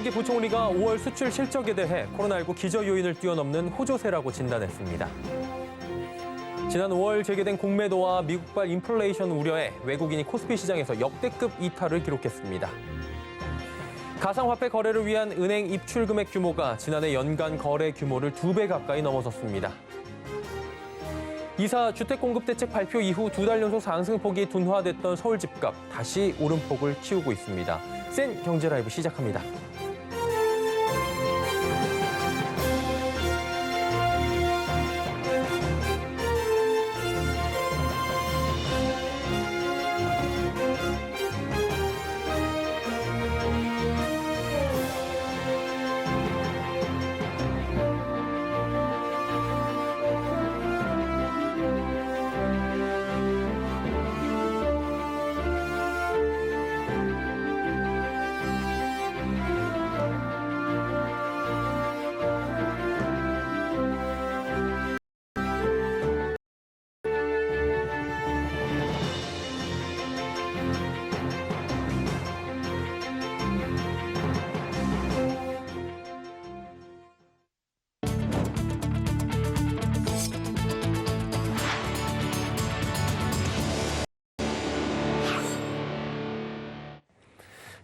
홍남기 부총리가 5월 수출 실적에 대해 코로나19 기저 요인을 뛰어넘는 호조세라고 진단했습니다. 지난 5월 재개된 공매도와 미국발 인플레이션 우려에 외국인이 코스피 시장에서 역대급 이탈을 기록했습니다. 가상화폐 거래를 위한 은행 입출 금액 규모가 지난해 연간 거래 규모를 2배 가까이 넘어섰습니다. 이사 주택공급대책 발표 이후 2달 연속 상승폭이 둔화됐던 서울 집값 다시 오름폭을 키우고 있습니다. 센 경제 라이브 시작합니다.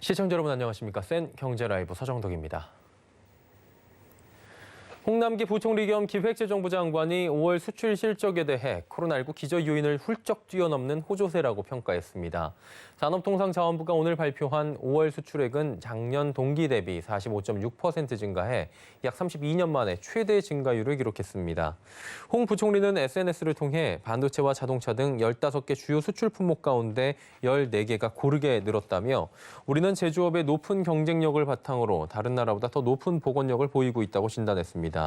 시청자 여러분 안녕하십니까? 센 경제 라이브 서정덕입니다. 홍남기 부총리 겸 기획재정부 장관이 5월 수출 실적에 대해 코로나19 기저 요인을 훌쩍 뛰어넘는 호조세라고 평가했습니다. 산업통상자원부가 오늘 발표한 5월 수출액은 작년 동기 대비 45.6% 증가해 약 32년 만에 최대 증가율을 기록했습니다. 홍 부총리는 SNS를 통해 반도체와 자동차 등 15개 주요 수출 품목 가운데 14개가 고르게 늘었다며 우리는 제조업의 높은 경쟁력을 바탕으로 다른 나라보다 더 높은 복원력을 보이고 있다고 진단했습니다.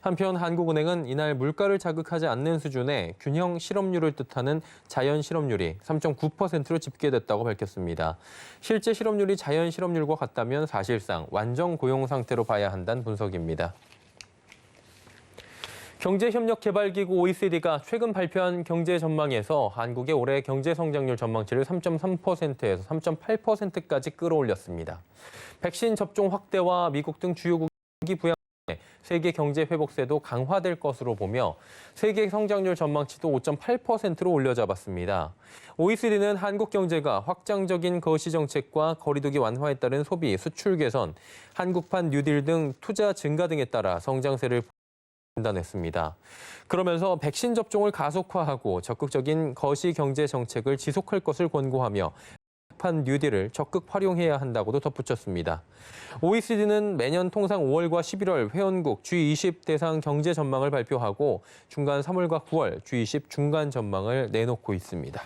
한편 한국은행은 이날 물가를 자극하지 않는 수준의 균형 실업률을 뜻하는 자연 실업률이 3.9%로 집계됐다고 밝혔습니다. 실제 실업률이 자연 실업률과 같다면 사실상 완전 고용 상태로 봐야 한다는 분석입니다. 경제협력개발기구 OECD가 최근 발표한 경제 전망에서 한국의 올해 경제 성장률 전망치를 3.3%에서 3.8%까지 끌어올렸습니다. 백신 접종 확대와 미국 등 주요국이 부양 세계 경제 회복세도 강화될 것으로 보며 세계 성장률 전망치도 5.8%로 올려잡았습니다. OECD는 한국 경제가 확장적인 거시 정책과 거리두기 완화에 따른 소비, 수출 개선, 한국판 뉴딜 등 투자 증가 등에 따라 성장세를 진단했습니다. 그러면서 백신 접종을 가속화하고 적극적인 거시 경제 정책을 지속할 것을 권고하며 판 뉴딜을 적극 활용해야 한다고도 덧붙였습니다. OECD는 매년 통상 5월과 11월 회원국 G20 대상 경제 전망을 발표하고 중간 3월과 9월 G20 중간 전망을 내놓고 있습니다.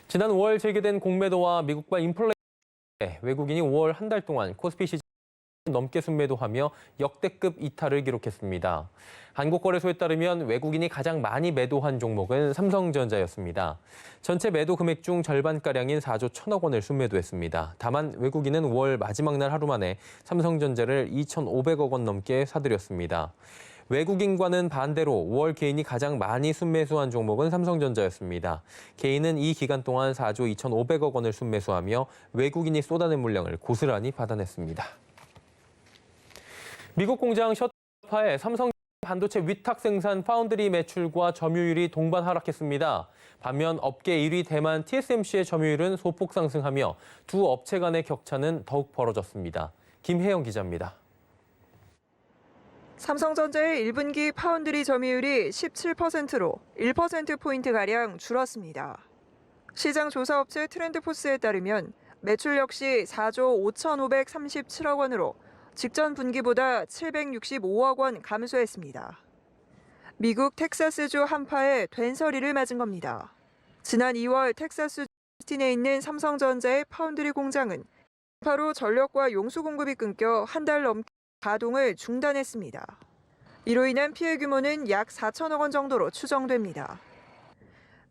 지난 5월 재개된 공매도와 미국발 인플레이션 외국인이 5월 한 달 동안 코스피 시장 넘게 순매도하며 역대급 이탈을 기록했습니다. 한국거래소에 따르면 외국인이 가장 많이 매도한 종목은 삼성전자였습니다. 전체 매도 금액 중 절반가량인 4조 1천억 원을 순매도했습니다. 다만 외국인은 5월 마지막 날 하루 만에 삼성전자를 2,500억 원 넘게 사들였습니다. 외국인과는 반대로 5월 개인이 가장 많이 순매수한 종목은 삼성전자였습니다. 개인은 이 기간 동안 4조 2,500억 원을 순매수하며 외국인이 쏟아낸 물량을 고스란히 받아냈습니다. 미국 공장 셔터파의 삼성 반도체 위탁 생산 파운드리 매출과 점유율이 동반 하락했습니다. 반면 업계 1위 대만 TSMC의 점유율은 소폭 상승하며 두 업체 간의 격차는 더욱 벌어졌습니다. 김혜영 기자입니다. 삼성전자의 1분기 파운드리 점유율이 17%로 1%포인트가량 줄었습니다. 시장 조사업체 트렌드포스에 따르면 매출 역시 4조 5,537억 원으로 직전 분기보다 765억 원 감소했습니다. 미국 텍사스주 한파에 된서리를 맞은 겁니다. 지난 2월 텍사스 오스틴에 있는 삼성전자의 파운드리 공장은 한파로 전력과 용수 공급이 끊겨 한 달 넘게 가동을 중단했습니다. 이로 인한 피해 규모는 약 4천억 원 정도로 추정됩니다.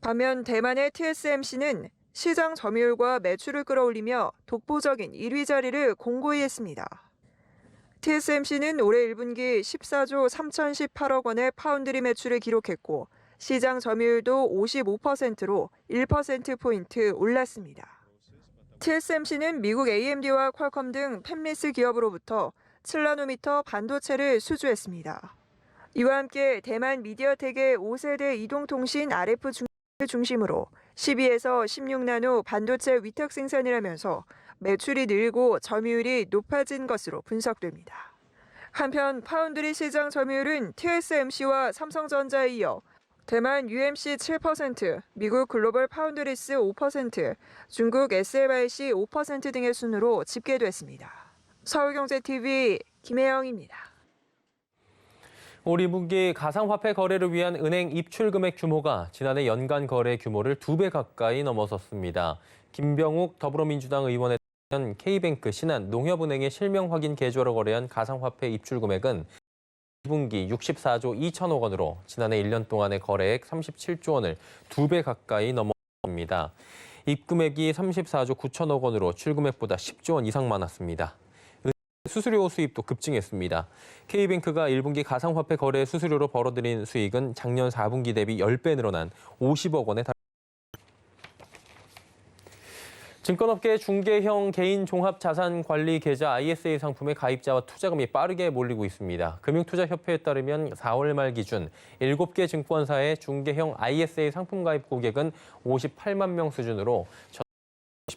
반면 대만의 TSMC는 시장 점유율과 매출을 끌어올리며 독보적인 1위 자리를 공고히 했습니다. TSMC는 올해 1분기 14조 3,018억 원의 파운드리 매출을 기록했고 시장 점유율도 55%로 1%포인트 올랐습니다. TSMC는 미국 AMD와 퀄컴 등 팹리스 기업으로부터 7나노미터 반도체를 수주했습니다. 이와 함께 대만 미디어텍의 5세대 이동통신 RF 중심으로 12에서 16나노 반도체 위탁 생산을 하면서 매출이 늘고 점유율이 높아진 것으로 분석됩니다. 한편 파운드리 시장 점유율은 TSMC와 삼성전자에 이어 대만 UMC 7%, 미국 글로벌 파운드리스 5%, 중국 SMIC 5% 등의 순으로 집계됐습니다. 서울경제TV 김혜영입니다. 올 2분기 가상화폐 거래를 위한 은행 입출 금액 규모가 지난해 연간 거래 규모를 2배 가까이 넘어섰습니다. 김병욱 더불어민주당 의원에 따르면 K뱅크, 신한, 농협은행의 실명 확인 계좌로 거래한 가상화폐 입출 금액은 2분기 64조 2천억 원으로 지난해 1년 동안의 거래액 37조 원을 2배 가까이 넘었습니다. 입금액이 34조 9천억 원으로 출금액보다 10조 원 이상 많았습니다. 수수료 수입도 급증했습니다. K뱅크가 1분기 가상화폐 거래 수수료로 벌어들인 수익은 작년 4분기 대비 10배 늘어난 50억 원에 달합니다. 증권업계 중개형 개인 종합자산관리 계좌 ISA 상품의 가입자와 투자금이 빠르게 몰리고 있습니다. 금융투자협회에 따르면 4월 말 기준 7개 증권사의 중개형 ISA 상품 가입 고객은 58만 명 수준으로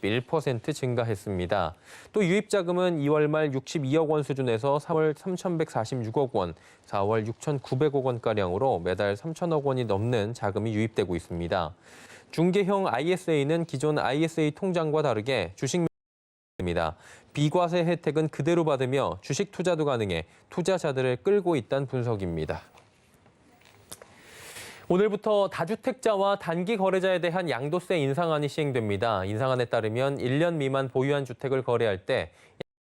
1% 증가했습니다. 또 유입자금은 2월 말 62억 원 수준에서 3월 3,146억 원, 4월 6,900억 원가량으로 매달 3천억 원이 넘는 자금이 유입되고 있습니다. 중개형 ISA는 기존 ISA 통장과 다르게 주식입니다. 비과세 혜택은 그대로 받으며 주식 투자도 가능해 투자자들을 끌고 있다는 분석입니다. 오늘부터 다주택자와 단기 거래자에 대한 양도세 인상안이 시행됩니다. 인상안에 따르면 1년 미만 보유한 주택을 거래할 때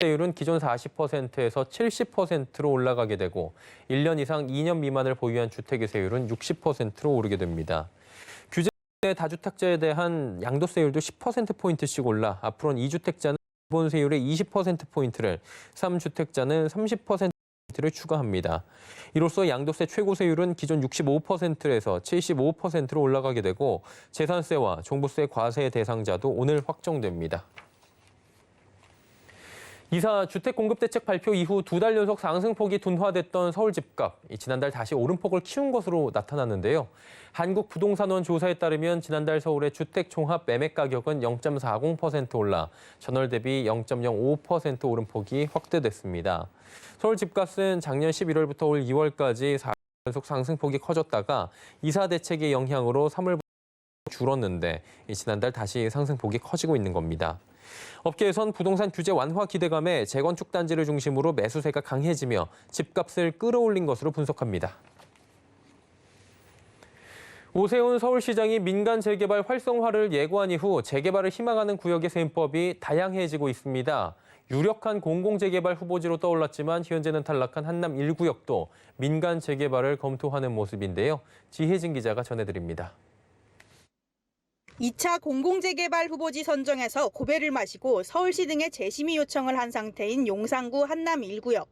양도세율은 기존 40%에서 70%로 올라가게 되고 1년 이상 2년 미만을 보유한 주택의 세율은 60%로 오르게 됩니다. 규제 다주택자에 대한 양도세율도 10%포인트씩 올라 앞으로는 2주택자는 기본 세율의 20%포인트를, 3주택자는 30%를 추가합니다. 이로써 양도세 최고세율은 기존 65%에서 75%로 올라가게 되고 재산세와 종부세 과세 대상자도 오늘 확정됩니다. 이사 주택공급대책 발표 이후 2달 연속 상승폭이 둔화됐던 서울 집값, 지난달 다시 오름폭을 키운 것으로 나타났는데요. 한국부동산원 조사에 따르면 지난달 서울의 주택 종합 매매 가격은 0.40% 올라 전월 대비 0.05% 오름폭이 확대됐습니다. 서울 집값은 작년 11월부터 올 2월까지 4달 연속 상승폭이 커졌다가 이사 대책의 영향으로 3월부터 줄었는데 지난달 다시 상승폭이 커지고 있는 겁니다. 업계에선 부동산 규제 완화 기대감에 재건축 단지를 중심으로 매수세가 강해지며 집값을 끌어올린 것으로 분석합니다. 오세훈 서울시장이 민간 재개발 활성화를 예고한 이후 재개발을 희망하는 구역의 세법이 다양해지고 있습니다. 유력한 공공재개발 후보지로 떠올랐지만 현재는 탈락한 한남 1구역도 민간 재개발을 검토하는 모습인데요. 지혜진 기자가 전해드립니다. 2차 공공재개발 후보지 선정에서 고배를 마시고 서울시 등에 재심의 요청을 한 상태인 용산구 한남 1구역.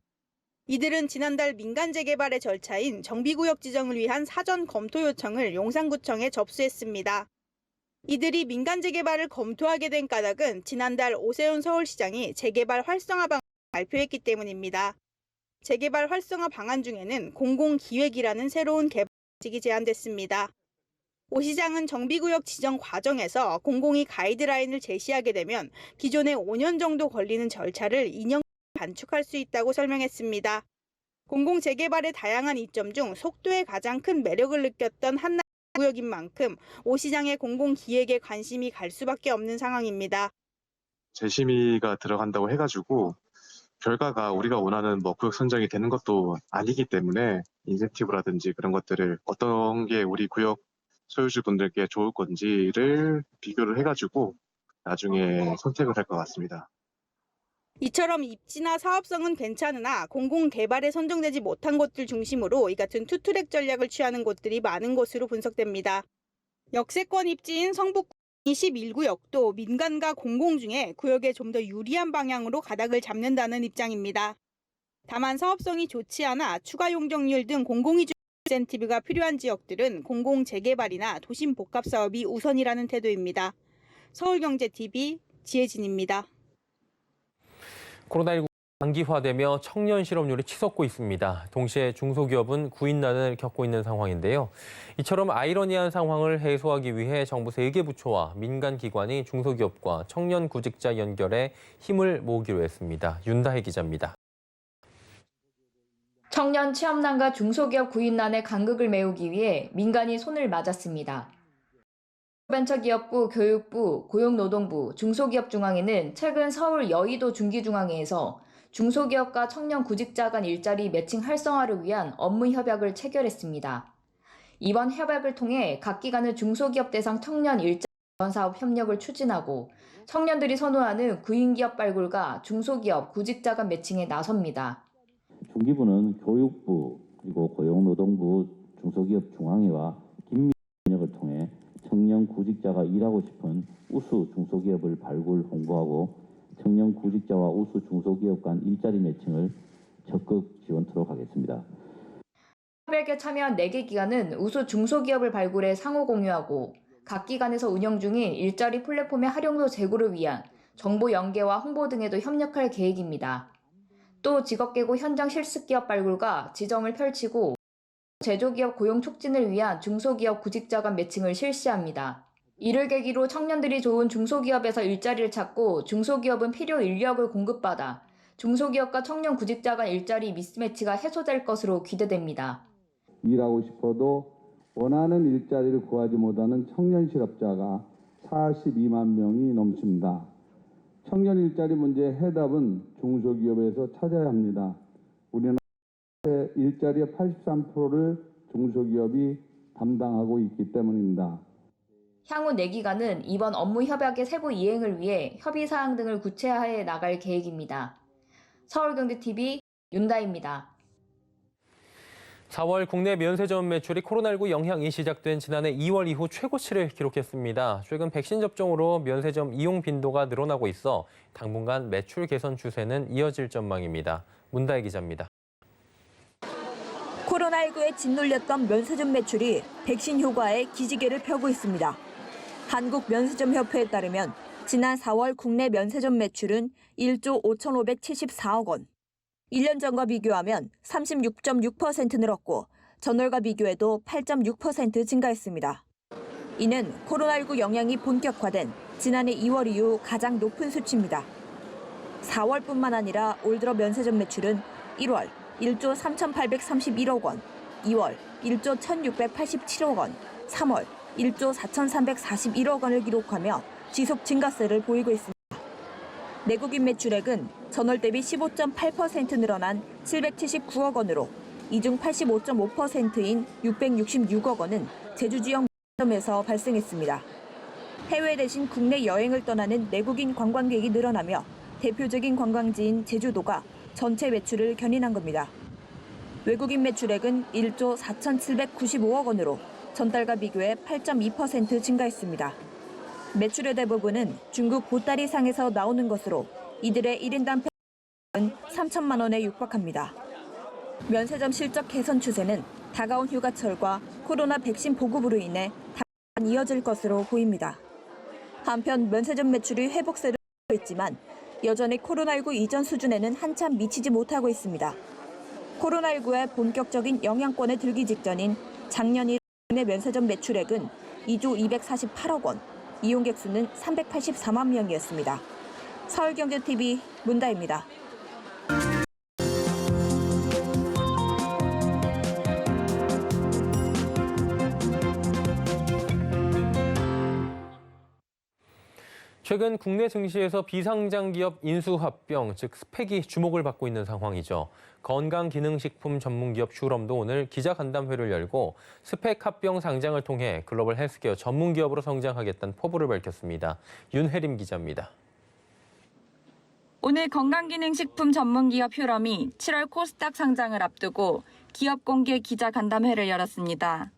이들은 지난달 민간 재개발의 절차인 정비구역 지정을 위한 사전 검토 요청을 용산구청에 접수했습니다. 이들이 민간 재개발을 검토하게 된 까닭은 지난달 오세훈 서울시장이 재개발 활성화 방안을 발표했기 때문입니다. 재개발 활성화 방안 중에는 공공기획이라는 새로운 개발직이 제안됐습니다. 오 시장은 정비구역 지정 과정에서 공공이 가이드라인을 제시하게 되면 기존에 5년 정도 걸리는 절차를 2년 단축할 수 있다고 설명했습니다. 공공재개발의 다양한 이점 중 속도에 가장 큰 매력을 느꼈던 한남 구역인 만큼 오 시장의 공공기획에 관심이 갈 수밖에 없는 상황입니다. 재심의가 들어간다고 해가지고 결과가 우리가 원하는 구역 선정이 되는 것도 아니기 때문에 인센티브라든지 그런 것들을 어떤 게 우리 구역 소유주분들께 좋을 건지를 비교를 해가지고 나중에 선택을 할 것 같습니다. 이처럼 입지나 사업성은 괜찮으나 공공개발에 선정되지 못한 곳들 중심으로 이 같은 투트랙 전략을 취하는 곳들이 많은 것으로 분석됩니다. 역세권 입지인 성북 21구역도 민간과 공공 중에 구역에 좀 더 유리한 방향으로 가닥을 잡는다는 입장입니다. 다만 사업성이 좋지 않아 추가 용적률 등 공공이주 인센티브가 필요한 지역들은 공공 재개발이나 도심 복합 사업이 우선이라는 태도입니다. 서울경제TV 지혜진입니다. 코로나19 장기화되며 청년 실업률이 치솟고 있습니다. 동시에 중소기업은 구인난을 겪고 있는 상황인데요. 이처럼 아이러니한 상황을 해소하기 위해 정부 3개 부처와 민간 기관이 중소기업과 청년 구직자 연결에 힘을 모으기로 했습니다. 윤다혜 기자입니다. 청년 취업난과 중소기업 구인난의 간극을 메우기 위해 민간이 손을 맞았습니다. 벤처기업부, 교육부, 고용노동부, 중소기업중앙회는 최근 서울 여의도 중기중앙회에서 중소기업과 청년 구직자 간 일자리 매칭 활성화를 위한 업무 협약을 체결했습니다. 이번 협약을 통해 각 기관은 중소기업 대상 청년 일자리 지원 사업 협력을 추진하고 청년들이 선호하는 구인기업 발굴과 중소기업 구직자 간 매칭에 나섭니다. 중기부는 교육부 그리고 고용노동부 중소기업중앙회와 긴밀 협력을 통해 청년 구직자가 일하고 싶은 우수 중소기업을 발굴 홍보하고 청년 구직자와 우수 중소기업 간 일자리 매칭을 적극 지원토록 하겠습니다. 협약에 참여한 4개 기관은 우수 중소기업을 발굴해 상호 공유하고 각 기관에서 운영 중인 일자리 플랫폼의 활용도 제고를 위한 정보 연계와 홍보 등에도 협력할 계획입니다. 또 직업계고 현장 실습기업 발굴과 지정을 펼치고 제조기업 고용 촉진을 위한 중소기업 구직자 간 매칭을 실시합니다. 이를 계기로 청년들이 좋은 중소기업에서 일자리를 찾고 중소기업은 필요 인력을 공급받아 중소기업과 청년 구직자 간 일자리 미스매치가 해소될 것으로 기대됩니다. 일하고 싶어도 원하는 일자리를 구하지 못하는 청년 실업자가 42만 명이 넘습니다. 청년 일자리 문제의 해답은 중소기업에서 찾아야 합니다. 우리나라 일자리의 83%를 중소기업이 담당하고 있기 때문입니다. 향후 4기관은 이번 업무 협약의 세부 이행을 위해 협의 사항 등을 구체화해 나갈 계획입니다. 서울경제TV 윤다입니다. 4월 국내 면세점 매출이 코로나19 영향이 시작된 지난해 2월 이후 최고치를 기록했습니다. 최근 백신 접종으로 면세점 이용 빈도가 늘어나고 있어 당분간 매출 개선 추세는 이어질 전망입니다. 문다혜 기자입니다. 코로나19에 짓눌렸던 면세점 매출이 백신 효과에 기지개를 펴고 있습니다. 한국면세점협회에 따르면 지난 4월 국내 면세점 매출은 1조 5,574억 원. 1년 전과 비교하면 36.6% 늘었고 전월과 비교해도 8.6% 증가했습니다. 이는 코로나19 영향이 본격화된 지난해 2월 이후 가장 높은 수치입니다. 4월뿐만 아니라 올 들어 면세점 매출은 1월 1조 3,831억 원, 2월 1조 1,687억 원, 3월 1조 4,341억 원을 기록하며 지속 증가세를 보이고 있습니다. 내국인 매출액은 전월 대비 15.8% 늘어난 779억 원으로 이 중 85.5%인 666억 원은 제주 지역 면세점에서 발생했습니다. 해외 대신 국내 여행을 떠나는 내국인 관광객이 늘어나며 대표적인 관광지인 제주도가 전체 매출을 견인한 겁니다. 외국인 매출액은 1조 4,795억 원으로 전달과 비교해 8.2% 증가했습니다. 매출의 대부분은 중국 보따리상에서 나오는 것으로 이들의 1인당 은 3천만 원에 육박합니다. 면세점 실적 개선 추세는 다가온 휴가철과 코로나 백신 보급으로 인해 당분간 이어질 것으로 보입니다. 한편 면세점 매출이 회복세를 보이고 있지만 여전히 코로나19 이전 수준에는 한참 미치지 못하고 있습니다. 코로나19의 본격적인 영향권에 들기 직전인 작년 1월 국내 면세점 매출액은 2조 248억 원, 이용객 수는 384만 명이었습니다. 서울경제TV 문다입니다. 최근 국내 증시에서 비상장 기업 인수합병, 즉 스펙이 주목을 받고 있는 상황이죠. 건강기능식품 전문기업 슈럼도 오늘 기자간담회를 열고 스펙 합병 상장을 통해 글로벌 헬스케어 전문기업으로 성장하겠다는 포부를 밝혔습니다. 윤혜림 기자입니다. 오늘 건강기능식품 전문기업 슈럼이 7월 코스닥 상장을 앞두고 기업 공개 기자간담회를 열었습니다.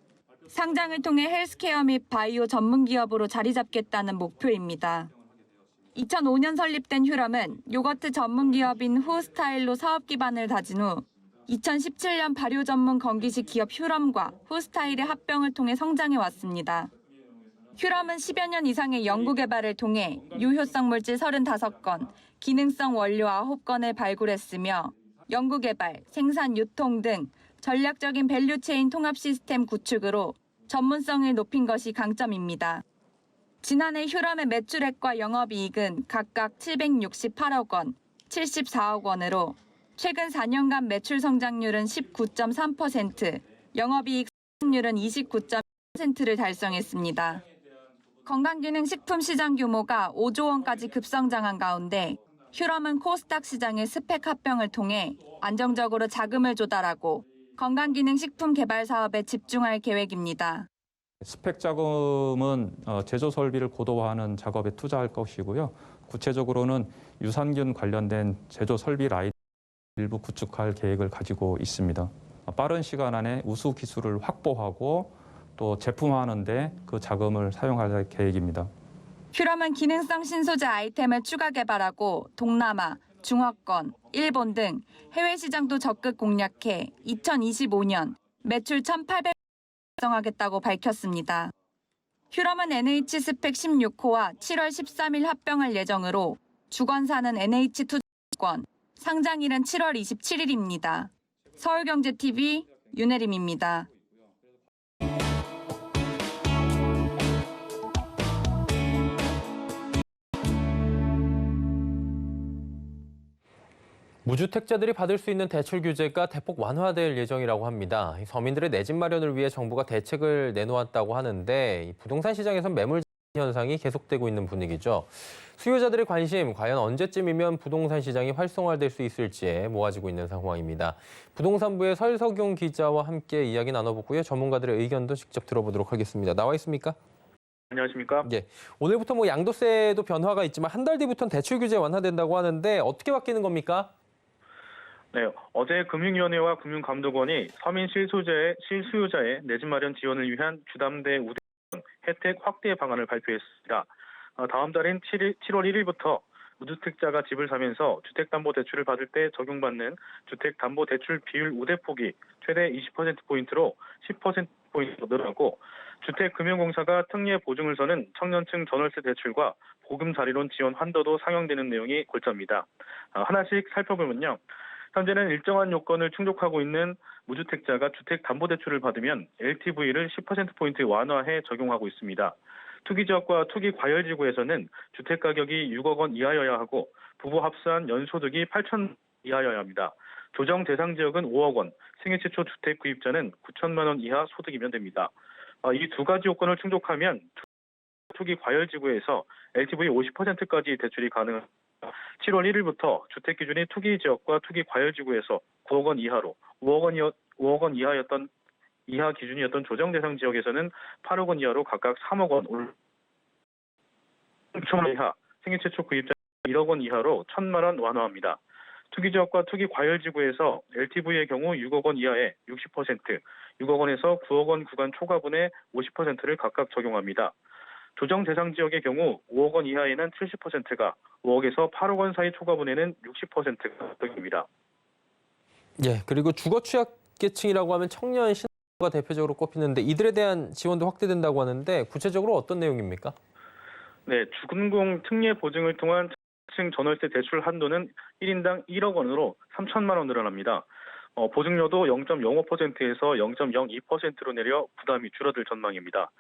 상장을 통해 헬스케어 및 바이오 전문기업으로 자리 잡겠다는 목표입니다. 2005년 설립된 슈럼은 요거트 전문기업인 후스타일로 사업 기반을 다진 후 2017년 발효 전문 건기식 기업 슈럼과 후스타일의 합병을 통해 성장해 왔습니다. 퓨럼은 10여 년 이상의 연구 개발을 통해 유효성 물질 35건, 기능성 원료 9건을 발굴했으며 연구 개발, 생산, 유통 등 전략적인 밸류체인 통합 시스템 구축으로 전문성을 높인 것이 강점입니다. 지난해 퓨럼의 매출액과 영업이익은 각각 768억 원, 74억 원으로 최근 4년간 매출 성장률은 19.3%, 영업이익 성장률은 29.1%를 달성했습니다. 건강기능식품 시장 규모가 5조 원까지 급성장한 가운데 퓨럼은 코스닥 시장의 스펙 합병을 통해 안정적으로 자금을 조달하고 건강기능식품 개발 사업에 집중할 계획입니다. 스펙 자금은 제조 설비를 고도화하는 작업에 투자할 것이고요. 구체적으로는 유산균 관련된 제조 설비 라인 일부 구축할 계획을 가지고 있습니다. 빠른 시간 안에 우수 기술을 확보하고 또 제품화하는 데 그 자금을 사용할 계획입니다. 퓨럼은 기능성 신소재 아이템을 추가 개발하고 동남아, 중화권, 일본 등 해외 시장도 적극 공략해 2025년 매출 1,800억 달성하겠다고 밝혔습니다. 퓨럼은 NH 스펙 16호와 7월 13일 합병할 예정으로 주관사는 NH투자증권, 상장일은 7월 27일입니다. 서울경제TV 윤혜림입니다. 무주택자들이 받을 수 있는 대출 규제가 대폭 완화될 예정이라고 합니다. 서민들의 내 집 마련을 위해 정부가 대책을 내놓았다고 하는데 부동산 시장에선 매물 현상이 계속되고 있는 분위기죠. 수요자들의 관심, 과연 언제쯤이면 부동산 시장이 활성화될 수 있을지에 모아지고 있는 상황입니다. 부동산부의 설석용 기자와 함께 이야기 나눠보고요. 전문가들의 의견도 직접 들어보도록 하겠습니다. 나와 있습니까? 안녕하십니까? 예. 오늘부터 양도세도 변화가 있지만 한 달 뒤부터는 대출 규제 완화된다고 하는데 어떻게 바뀌는 겁니까? 네, 어제 금융위원회와 금융감독원이 서민 실수요자의 내 집 마련 지원을 위한 주담대 우대 혜택 확대 방안을 발표했습니다. 다음 달인 7월 1일부터 무주택자가 집을 사면서 주택담보대출을 받을 때 적용받는 주택담보대출 비율 우대폭이 최대 20%포인트로 10%포인트로 늘어나고 주택금융공사가 특례 보증을 서는 청년층 전월세 대출과 보금자리론 지원 한도도 상향되는 내용이 골자입니다. 하나씩 살펴보면요. 현재는 일정한 요건을 충족하고 있는 무주택자가 주택담보대출을 받으면 LTV를 10%포인트 완화해 적용하고 있습니다. 투기지역과 투기과열지구에서는 주택가격이 6억 원 이하여야 하고 부부 합산 연소득이 8천 이하여야 합니다. 조정 대상 지역은 5억 원, 생애 최초 주택 구입자는 9천만 원 이하 소득이면 됩니다. 이 두 가지 요건을 충족하면 투기과열지구에서 LTV 50%까지 대출이 가능합니다. 7월 1일부터 주택기준이 투기지역과 투기과열지구에서 9억 원 이하로 5억 원 이하 기준이었던 조정 대상 지역에서는 8억 원 이하로 각각 3억 원, 6천 원 이하, 생애 최초 구입자 1억 원 이하로 1,000만 원 완화합니다. 투기지역과 투기과열지구에서 LTV의 경우 6억 원 이하에 60%, 6억 원에서 9억 원 구간 초과분의 50%를 각각 적용합니다. 조정 대상 지역의 경우 5억 원 이하에는 70%가, 5억에서 8억 원 사이 초과분에는 60%가 적용입니다. 예, 그리고 주거 취약계층이라고 하면 청년 신혼부부가 대표적으로 꼽히는데 이들에 대한 지원도 확대된다고 하는데 구체적으로 어떤 내용입니까? 네, 주금공 특례 보증을 통한 층 전월세 대출 한도는 1인당 1억 원으로 3천만 원 늘어납니다. 보증료도 0.05%에서 0.02%로 내려 부담이 줄어들 전망입니다.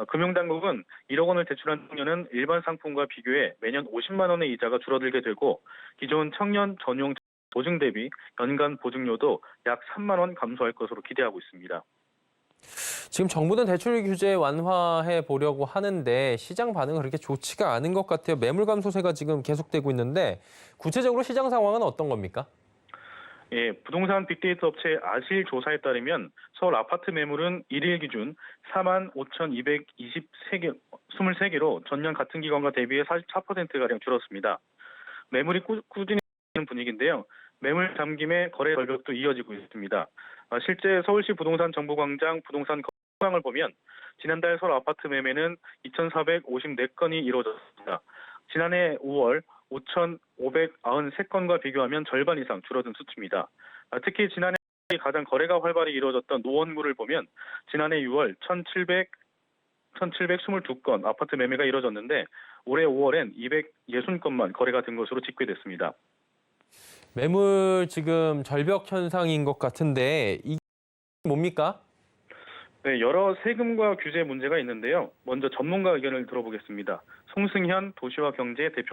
금융당국은 1억 원을 대출한 청년은 일반 상품과 비교해 매년 50만 원의 이자가 줄어들게 되고 기존 청년 전용 보증 대비 연간 보증료도 약 3만 원 감소할 것으로 기대하고 있습니다. 지금 정부는 대출 규제 완화해 보려고 하는데 시장 반응은 그렇게 좋지가 않은 것 같아요. 매물 감소세가 지금 계속되고 있는데 구체적으로 시장 상황은 어떤 겁니까? 예, 부동산 빅데이터 업체 아실 조사에 따르면 서울 아파트 매물은 1일 기준 45,223개로 전년 같은 기간과 대비해 44%가량 줄었습니다. 매물이 꾸준히 는 분위기인데요. 매물 잠김에 거래 절벽도 이어지고 있습니다. 실제 서울시 부동산 정보광장 부동산 건강을 보면 지난달 서울 아파트 매매는 2,454건이 이루어졌습니다. 지난해 5월 5,593건과 비교하면 절반 이상 줄어든 수치입니다. 특히 지난해 가장 거래가 활발히 이루어졌던 노원구를 보면 지난해 6월 1,722건 아파트 매매가 이뤄졌는데 올해 5월엔 260건만 거래가 된 것으로 집계됐습니다. 매물 지금 절벽 현상인 것 같은데 이게 뭡니까? 네, 여러 세금과 규제 문제가 있는데요. 먼저 전문가 의견을 들어보겠습니다. 송승현 도시화경제 대표.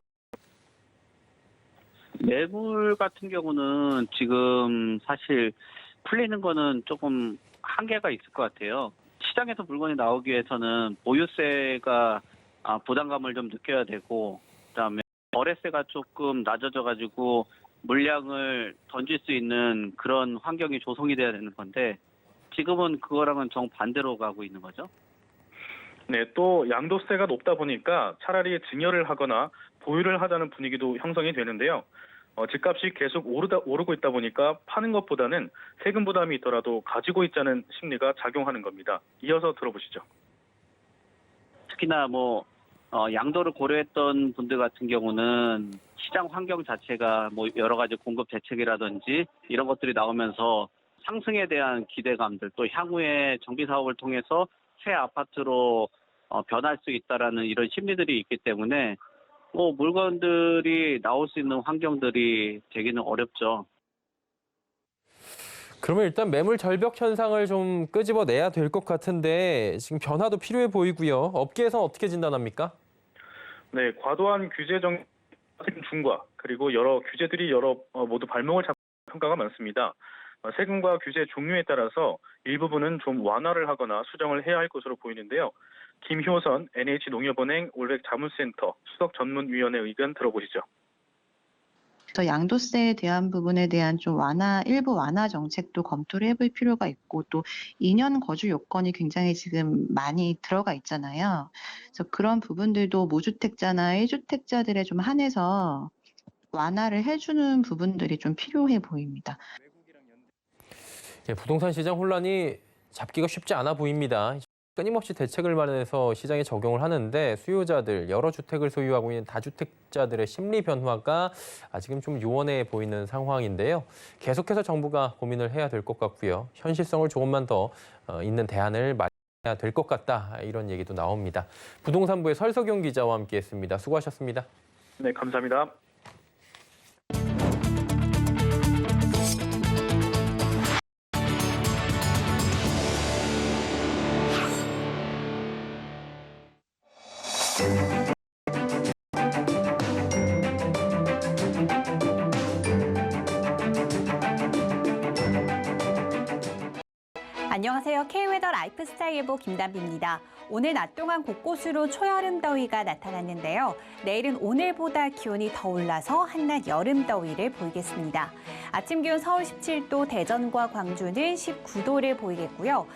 매물 같은 경우는 지금 사실 풀리는 거는 조금 한계가 있을 것 같아요. 시장에서 물건이 나오기 위해서는 보유세가 부담감을 좀 느껴야 되고, 그다음에 거래세가 조금 낮아져가지고 물량을 던질 수 있는 그런 환경이 조성이 돼야 되는 건데 지금은 그거랑은 정반대로 가고 있는 거죠. 네, 또 양도세가 높다 보니까 차라리 증여를 하거나 보유를 하자는 분위기도 형성이 되는데요. 집값이 계속 오르고 있다 보니까 파는 것보다는 세금 부담이 있더라도 가지고 있자는 심리가 작용하는 겁니다. 이어서 들어보시죠. 특히나 양도를 고려했던 분들 같은 경우는 시장 환경 자체가 여러 가지 공급 대책이라든지 이런 것들이 나오면서 상승에 대한 기대감들, 또 향후에 정비 사업을 통해서 새 아파트로 변할 수 있다라는 이런 심리들이 있기 때문에 물건들이 나올 수 있는 환경들이 되기는 어렵죠. 그러면 일단 매물 절벽 현상을 좀 끄집어내야 될 것 같은데 지금 변화도 필요해 보이고요. 업계에서는 어떻게 진단합니까? 네, 과도한 규제 중과 그리고 여러 규제들이 모두 발목을 잡는 평가가 많습니다. 세금과 규제 종류에 따라서 일부분은 좀 완화를 하거나 수정을 해야 할 것으로 보이는데요. 김효선 NH농협은행 올백자문센터 수석전문위원회 의견 들어보시죠. 그래서 양도세에 대한 부분에 대한 좀 일부 완화 정책도 검토를 해볼 필요가 있고, 또 2년 거주 요건이 굉장히 지금 많이 들어가 있잖아요. 그래서 그런 부분들도 무주택자나 1주택자들에 좀 한해서 완화를 해주는 부분들이 좀 필요해 보입니다. 부동산 시장 혼란이 잡기가 쉽지 않아 보입니다. 끊임없이 대책을 마련해서 시장에 적용을 하는데 수요자들, 여러 주택을 소유하고 있는 다주택자들의 심리 변화가 아직은 좀 요원해 보이는 상황인데요. 계속해서 정부가 고민을 해야 될 것 같고요. 현실성을 조금만 더 있는 대안을 마련해야 될 것 같다. 이런 얘기도 나옵니다. 부동산부의 설석용 기자와 함께했습니다. 수고하셨습니다. 네, 감사합니다. 안녕하세요. K웨더 라이프스타일 예보 김단비입니다. 오늘 낮 동안 곳곳으로 초여름 더위가 나타났는데요. 내일은 오늘보다 기온이 더 올라서 한낮 여름 더위를 보이겠습니다. 아침 기온 서울 17도, 대전과 광주는 19도를 보이겠고요.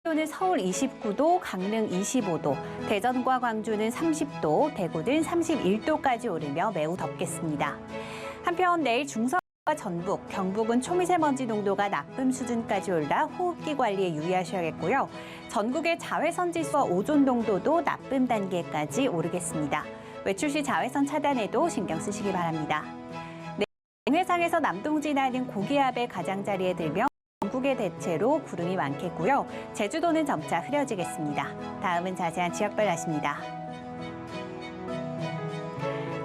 기온은 서울 29도, 강릉 25도, 대전과 광주는 30도, 대구는 31도까지 오르며 매우 덥겠습니다. 한편 내일 중서와 전북, 경북은 초미세먼지 농도가 나쁨 수준까지 올라 호흡기 관리에 유의하셔야겠고요. 전국의 자외선 지수와 오존 농도도 나쁨 단계까지 오르겠습니다. 외출 시 자외선 차단에도 신경 쓰시기 바랍니다. 내일 동해상에서 남동진하는 고기압의 가장자리에 들며 전국의 대체로 구름이 많겠고요. 제주도는 점차 흐려지겠습니다. 다음은 자세한 지역별 날씨입니다.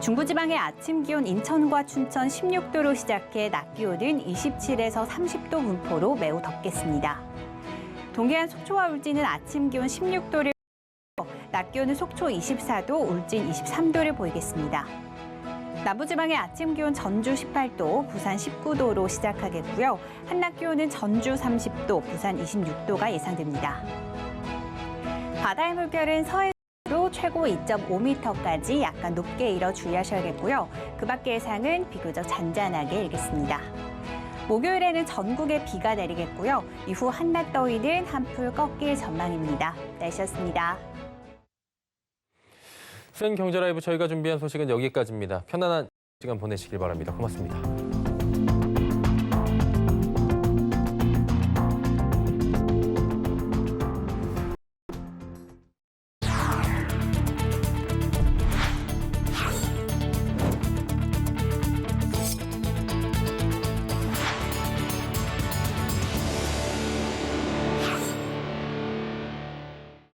중부지방의 아침 기온 인천과 춘천 16도로 시작해 낮 기온은 27에서 30도 분포로 매우 덥겠습니다. 동해안 속초와 울진은 아침 기온 16도를 낮 기온은 속초 24도, 울진 23도를 보이겠습니다. 남부지방의 아침 기온 전주 18도, 부산 19도로 시작하겠고요. 한낮 기온은 전주 30도, 부산 26도가 예상됩니다. 바다의 물결은 서해로 최고 2.5m까지 약간 높게 일어 주의하셔야겠고요. 그 밖의 예상은 비교적 잔잔하게 일겠습니다. 목요일에는 전국에 비가 내리겠고요. 이후 한낮 더위는 한풀 꺾일 전망입니다. 날씨였습니다. 수행 경제 라이브 저희가 준비한 소식은 여기까지입니다. 편안한 시간 보내시길 바랍니다. 고맙습니다.